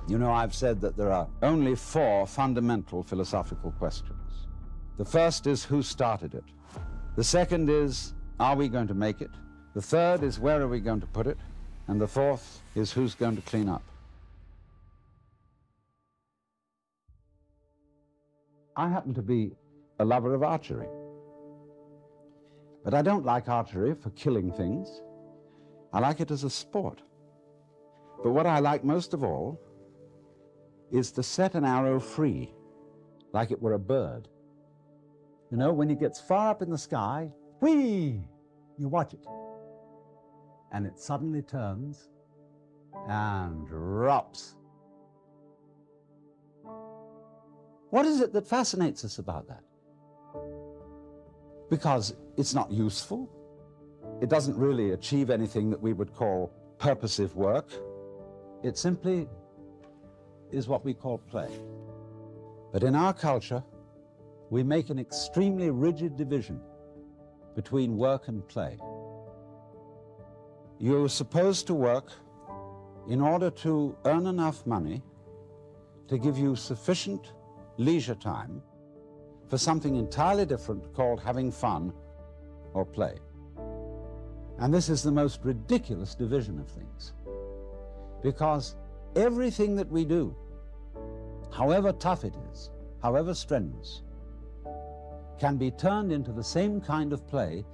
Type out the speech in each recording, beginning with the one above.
You know, I've said that there are only 4 fundamental philosophical questions. The first is, who started it? The second is, are we going to make it? The third is, where are we going to put it? And the fourth is, who's going to clean up? I happen to be a lover of archery. But I don't like archery for killing things. I like it as a sport. But what I like most of all is to set an arrow free, like it were a bird. You know, when it gets far up in the sky, whee, you watch it. And it suddenly turns and drops. What is it that fascinates us about that? Because it's not useful. It doesn't really achieve anything that we would call purposive work. It simply is what we call play. But in our culture, we make an extremely rigid division between work and play. You're supposed to work in order to earn enough money to give you sufficient leisure time for something entirely different called having fun or play. And this is the most ridiculous division of things, because everything that we do, however tough it is, however strenuous, can be turned into the same kind of play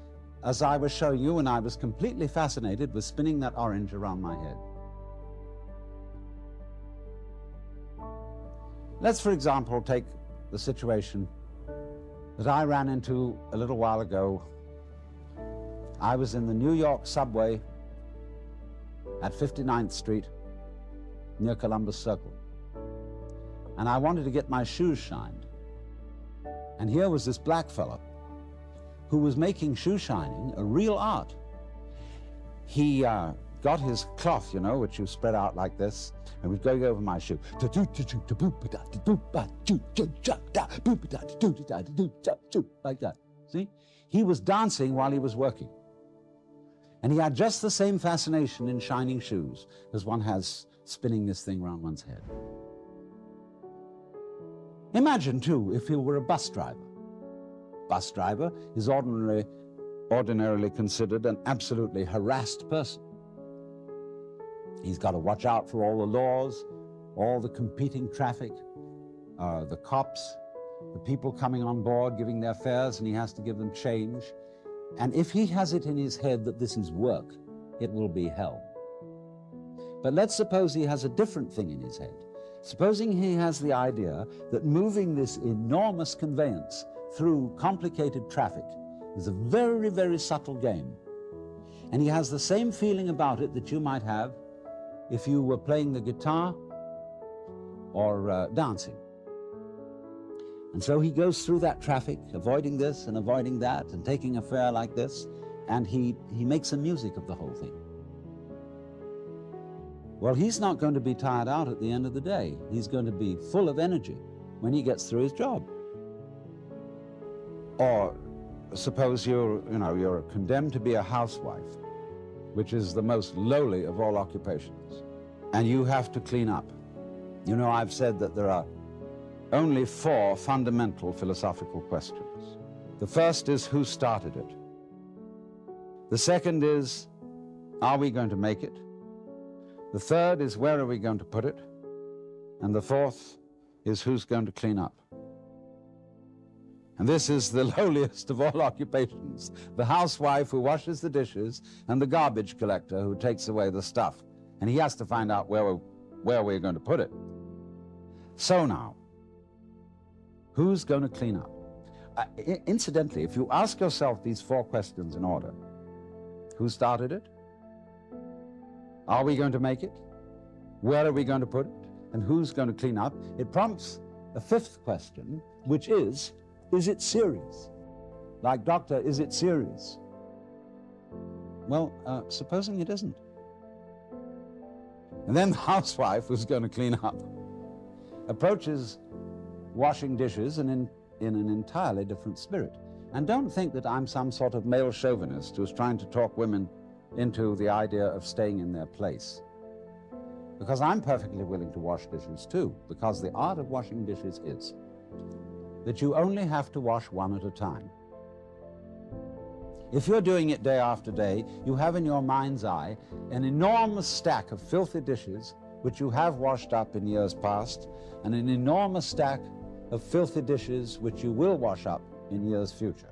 as I was showing you when I was completely fascinated with spinning that orange around my head. Let's, for example, take the situation that I ran into a little while ago. I was in the New York subway at 59th Street near Columbus Circle, and I wanted to get my shoes shined. And here was this black fellow who was making shoe shining a real art. He got his cloth, you know, which you spread out like this, and was going over my shoe. Like that. See? He was dancing while he was working. And he had just the same fascination in shining shoes as one has spinning this thing around one's head. Imagine, too, if he were a bus driver. Bus driver is ordinarily considered an absolutely harassed person. He's got to watch out for all the laws, all the competing traffic, the cops, the people coming on board giving their fares, and he has to give them change. And if he has it in his head that this is work, it will be hell. But let's suppose he has a different thing in his head. Supposing he has the idea that moving this enormous conveyance through complicated traffic is a very, very subtle game. And he has the same feeling about it that you might have if you were playing the guitar or dancing. And so he goes through that traffic, avoiding this and avoiding that and taking a fare like this, and he makes the music of the whole thing. Well, he's not going to be tired out at the end of the day. He's going to be full of energy when he gets through his job. Or suppose you're condemned to be a housewife, which is the most lowly of all occupations, and you have to clean up. You know, I've said that there are only 4 fundamental philosophical questions. The first is, who started it? The second is, are we going to make it? The third is, where are we going to put it? And the fourth is, who's going to clean up? And this is the lowliest of all occupations, the housewife who washes the dishes and the garbage collector who takes away the stuff. And he has to find out where we're going to put it. So now, who's going to clean up? Incidentally, if you ask yourself these 4 questions in order, who started it? Are we going to make it? Where are we going to put it? And who's going to clean up? It prompts a 5th question, which is it serious? Like, doctor, is it serious? Well, supposing it isn't. And then the housewife who's going to clean up approaches washing dishes and in an entirely different spirit. And don't think that I'm some sort of male chauvinist who's trying to talk women into the idea of staying in their place. Because I'm perfectly willing to wash dishes too, because the art of washing dishes is that you only have to wash one at a time. If you're doing it day after day, you have in your mind's eye an enormous stack of filthy dishes which you have washed up in years past, and an enormous stack of filthy dishes which you will wash up in years future.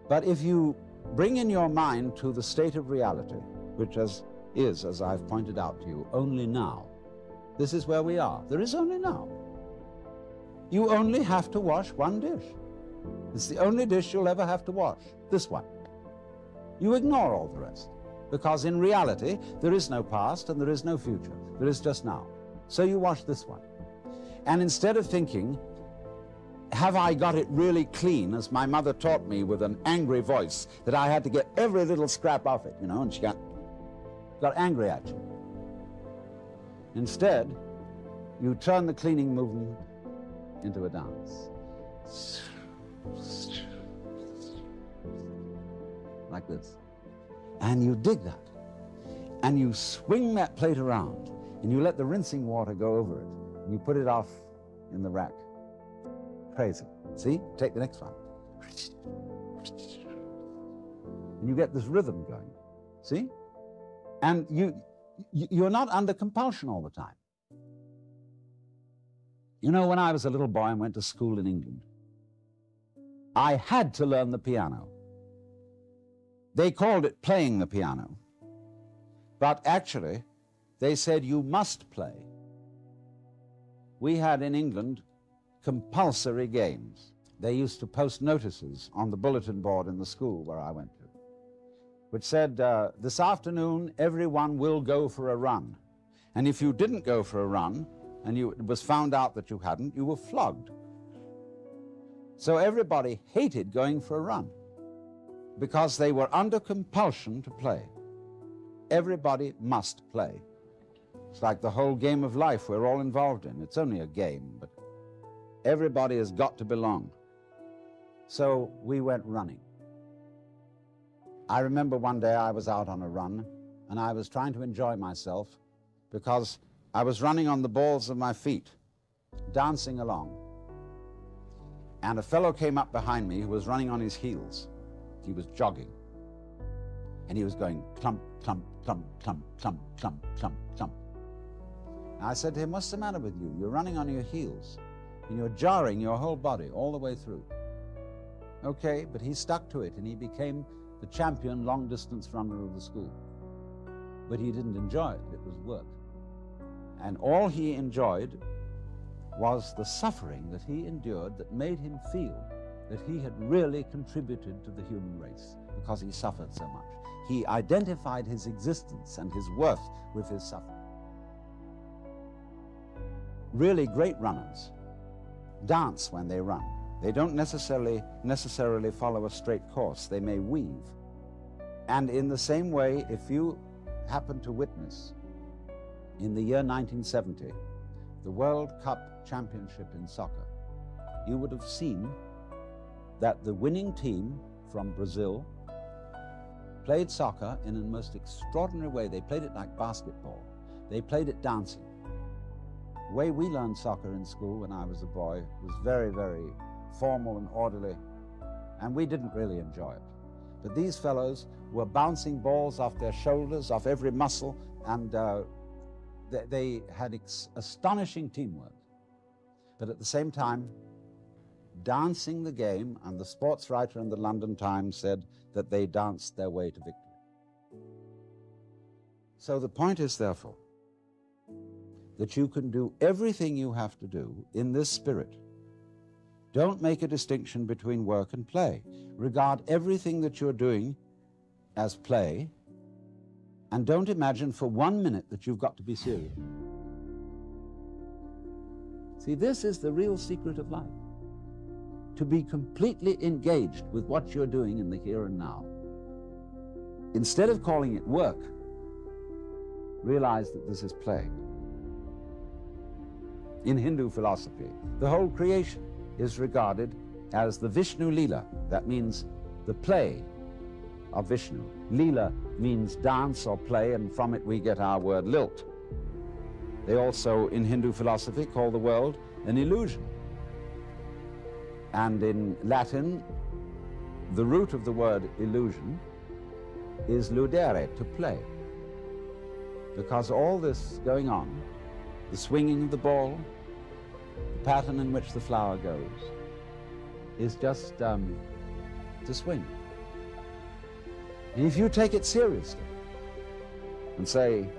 But if you bring in your mind to the state of reality, which is, as I've pointed out to you, only now. This is where we are. There is only now. You only have to wash one dish. It's the only dish you'll ever have to wash, this one. You ignore all the rest, because in reality, there is no past and there is no future. There is just now. So you wash this one. And instead of thinking, have I got it really clean, as my mother taught me with an angry voice, that I had to get every little scrap off it, and she got angry at you. Instead, you turn the cleaning movement into a dance. Like this. And you dig that. And you swing that plate around, and you let the rinsing water go over it, and you put it off in the rack. Crazy. See? Take the next one. And you get this rhythm going. See? And you're not under compulsion all the time. When I was a little boy and went to school in England, I had to learn the piano. They called it playing the piano. But actually, they said you must play. We had in England compulsory games. They used to post notices on the bulletin board in the school where I went to, which said, this afternoon, everyone will go for a run. And if you didn't go for a run, and it was found out that you hadn't, you were flogged. So everybody hated going for a run, because they were under compulsion to play. Everybody must play. It's like the whole game of life we're all involved in. It's only a game, but everybody has got to belong. So we went running. I remember one day I was out on a run, and I was trying to enjoy myself because I was running on the balls of my feet, dancing along. And a fellow came up behind me who was running on his heels. He was jogging. And he was going clump, clump, clump, clump, clump, clump, clump, clump. And I said to him, what's the matter with you? You're running on your heels, and you're jarring your whole body all the way through. Okay, but he stuck to it, and he became the champion long-distance runner of the school. But he didn't enjoy it. It was work. And all he enjoyed was the suffering that he endured that made him feel that he had really contributed to the human race because he suffered so much. He identified his existence and his worth with his suffering. Really great runners dance when they run. They don't necessarily follow a straight course. They may weave. And in the same way, if you happen to witness in the year 1970, the World Cup Championship in soccer, you would have seen that the winning team from Brazil played soccer in a most extraordinary way. They played it like basketball. They played it dancing. The way we learned soccer in school when I was a boy was very, very formal and orderly, and we didn't really enjoy it. But these fellows were bouncing balls off their shoulders, off every muscle, and they had astonishing teamwork. But at the same time, dancing the game, and the sports writer in the London Times said that they danced their way to victory. So the point is, therefore, that you can do everything you have to do in this spirit. Don't make a distinction between work and play. Regard everything that you're doing as play, and don't imagine for 1 minute that you've got to be serious. See, this is the real secret of life. To be completely engaged with what you're doing in the here and now. Instead of calling it work, realize that this is play. In Hindu philosophy, the whole creation is regarded as the Vishnu Leela. That means the play of Vishnu. Leela means dance or play, and from it we get our word lilt. They also, in Hindu philosophy, call the world an illusion. And in Latin, the root of the word illusion is ludere, to play. Because all this going on, the swinging of the ball, the pattern in which the flower goes, is just to swing. And if you take it seriously and say,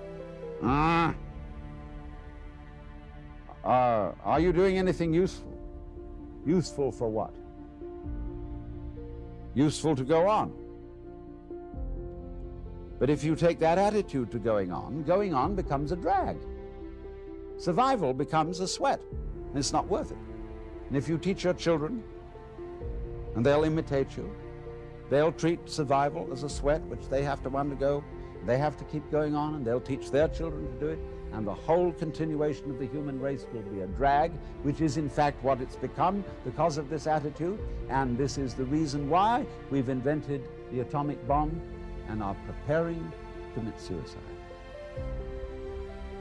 are you doing anything useful? Useful for what? Useful to go on. But if you take that attitude to going on becomes a drag. Survival becomes a sweat, and it's not worth it. And if you teach your children, and they'll imitate you, they'll treat survival as a sweat which they have to undergo, they have to keep going on, and they'll teach their children to do it, and the whole continuation of the human race will be a drag, which is in fact what it's become because of this attitude. And this is the reason why we've invented the atomic bomb and are preparing to commit suicide.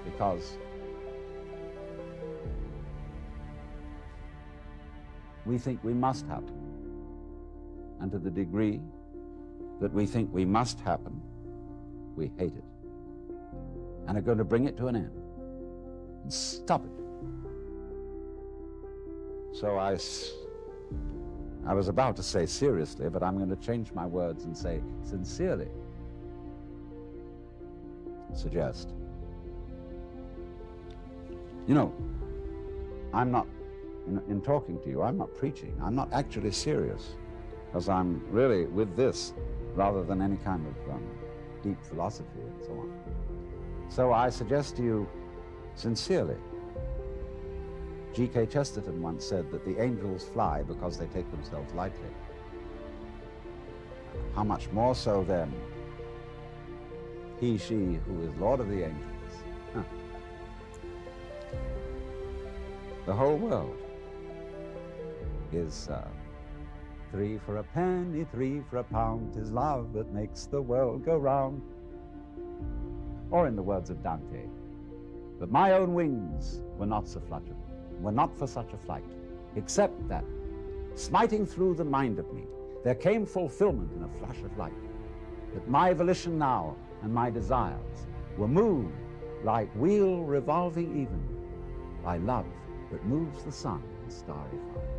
Because we think we must happen. And to the degree that we think we must happen, we hate it and are going to bring it to an end and stop it. So I was about to say seriously, but I'm going to change my words and say sincerely suggest. You know, I'm not, in talking to you, I'm not preaching. I'm not actually serious, because I'm really with this rather than any kind of deep philosophy and so on. So I suggest to you sincerely, G.K. Chesterton once said that the angels fly because they take themselves lightly. How much more so then he, she who is Lord of the angels. Huh. The whole world is 3 for a penny, 3 for a pound, 'tis love that makes the world go round. Or in the words of Dante, but my own wings were not so fluttered, were not for such a flight, except that, smiting through the mind of me, there came fulfillment in a flash of light, that my volition now and my desires were moved like wheel revolving even by love that moves the sun in starry fire.